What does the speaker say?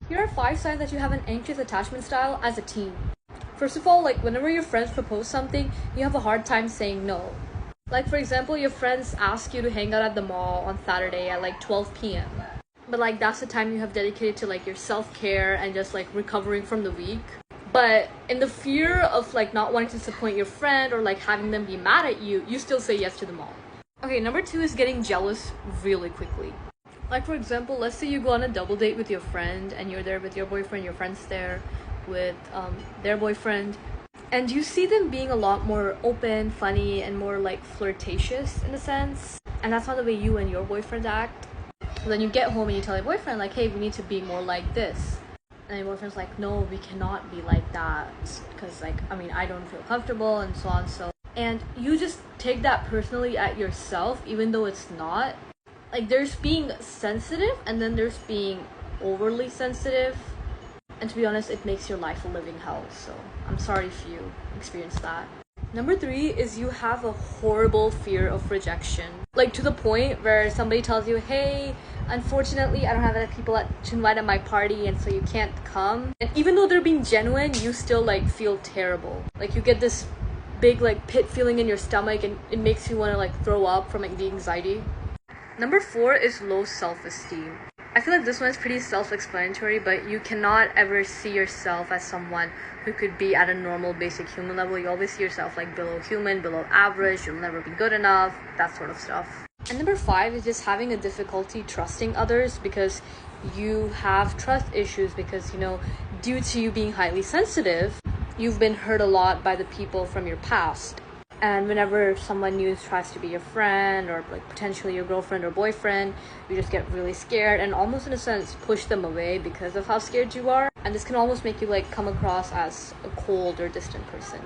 Here are 5 signs that you have an anxious attachment style as a teen. First of all, like whenever your friends propose something, you have a hard time saying no. Like for example, your friends ask you to hang out at the mall on Saturday at like 12 p.m. But like that's the time you have dedicated to like your self-care and just like recovering from the week. But in the fear of like not wanting to disappoint your friend or like having them be mad at you, you still say yes to the mall. Okay, number 2 is getting jealous really quickly. Like for example, let's say you go on a double date with your friend and you're there with your boyfriend, your friend's there with their boyfriend, and you see them being a lot more open, funny, and more like flirtatious in a sense, and that's not the way you and your boyfriend act. So then you get home and you tell your boyfriend like, hey, we need to be more like this, and your boyfriend's like, no, we cannot be like that because like I don't feel comfortable and so on. And you just take that personally at yourself, even though it's not. Like there's being sensitive and then there's being overly sensitive, and to be honest, it makes your life a living hell. So I'm sorry if you experience that. Number 3 is you have a horrible fear of rejection. Like to the point where somebody tells you, hey, unfortunately, I don't have enough people to invite at my party and so you can't come. And even though they're being genuine, you still like feel terrible. Like you get this big like pit feeling in your stomach and it makes you want to like throw up from like the anxiety. Number 4 is low self-esteem. I feel like this one is pretty self-explanatory, but you cannot ever see yourself as someone who could be at a normal basic human level. You always see yourself like below human, below average, you'll never be good enough, that sort of stuff. And number 5 is just having a difficulty trusting others because you have trust issues because, due to you being highly sensitive, you've been hurt a lot by the people from your past. And whenever someone new tries to be your friend or like potentially your girlfriend or boyfriend, you just get really scared and almost in a sense push them away because of how scared you are. And this can almost make you like come across as a cold or distant person.